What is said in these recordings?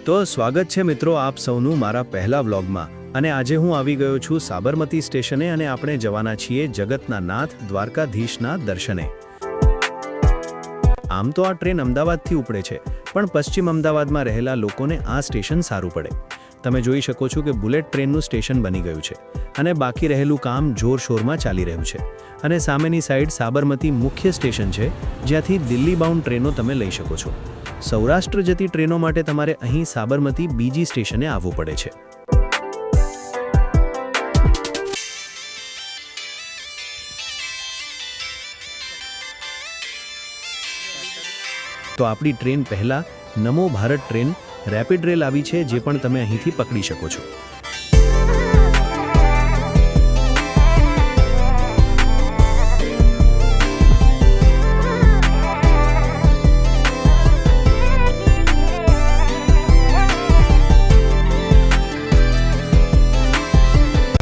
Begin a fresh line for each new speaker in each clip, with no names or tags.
તો સ્વાગત છે મિત્રો આપ સૌનું મારા પહેલા વ્લોગમાં અને આજે હું આવી ગયો છું સાબરમતી સ્ટેશને અને આપણે જવાના છીએ જગતના નાથ દ્વારકાધીશના દર્શને। આમ તો આ ટ્રેન અમદાવાદથી ઉપડે છે પણ પશ્ચિમ અમદાવાદમાં રહેલા લોકોને આ સ્ટેશન સારું પડે। તમે જોઈ શકો છો કે બુલેટ ટ્રેનનું સ્ટેશન બની ગયું છે અને બાકી રહેલું કામ જોરશોરમાં ચાલી રહ્યું છે અને સામેની સાઈડ સાબરમતી મુખ્ય સ્ટેશન છે જ્યાંથી દિલ્હી બાઉન્ડ ટ્રેનો તમે લઈ શકો છો। સૌરાષ્ટ્ર જતી ટ્રેનો માટે તમારે અહીં સાબરમતી બીજી સ્ટેશને આવવું પડે છે। તો આપણી ટ્રેન પહેલા નમો ભારત ટ્રેન રેપિડ રેલ આવી છે જે પણ તમે અહીંથી પકડી શકો છો।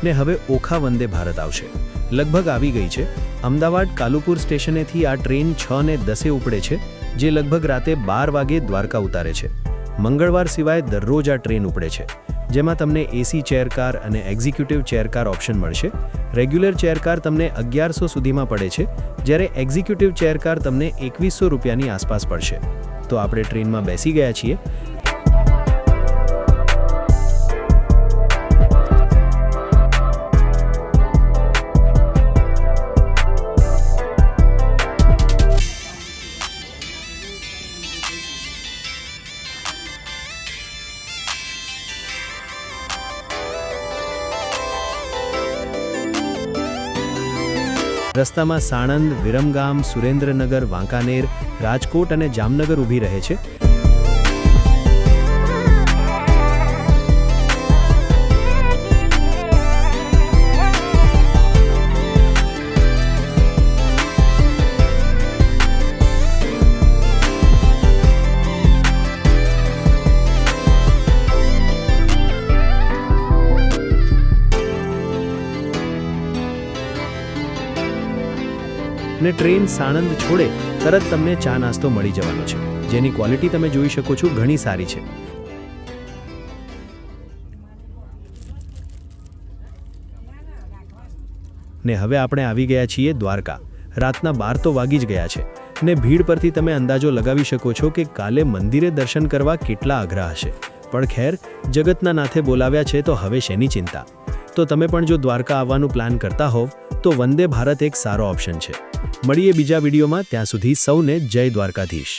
ને હવે ઓખા વંદે ભારત આવશે, લગભગ આવી ગઈ છે। અમદાવાદ કાલુપુર સ્ટેશનેથી આ ટ્રેન 6:10 ઉપડે છે જે લગભગ રાતે 12 વાગે દ્વારકા ઉતારે છે। મંગળવાર સિવાય દરરોજ આ ટ્રેન ઉપડે છે જેમાં તમને એસી ચેર કાર અને એક્ઝિક્યુટિવ ચેર કાર ઓપ્શન મળશે। રેગ્યુલર ચેર કાર તમને 1100 સુધીમાં પડે છે જ્યારે એક્ઝિક્યુટિવ ચેર કાર તમને 2100 રૂપિયાની આસપાસ પડશે। તો આપણે ટ્રેનમાં બેસી ગયા છીએ। રસ્તામાં સાણંદ, વિરમગામ, સુરેન્દ્રનગર, વાંકાનેર, રાજકોટ અને જામનગર ઊભી રહે છે। ને ટ્રેન સાણંદ છોડે તરત તમને ચા નાસ્તો મળી જવાનો છે જેની ક્વોલિટી તમે જોઈ શકો છો ઘણી સારી છે। ને હવે આપણે આવી ગયા છીએ દ્વારકા। રાતના 12 તો વાગી જ ગયા છે ને ભીડ પરથી તમે અંદાજો લગાવી શકો છો કે કાલે મંદિરે દર્શન કરવા કેટલા અઘરા હશે। પણ ખેર, જગતના નાથે બોલાવ્યા છે તો હવે શેની ચિંતા। તો તમે પણ જો દ્વારકા આવવાનું પ્લાન કરતા હોવ તો વંદે ભારત એક સારો ઓપ્શન છે। મળીએ બીજા વિડીયોમાં, ત્યાં સુધી સૌને જય દ્વારકાધીશ।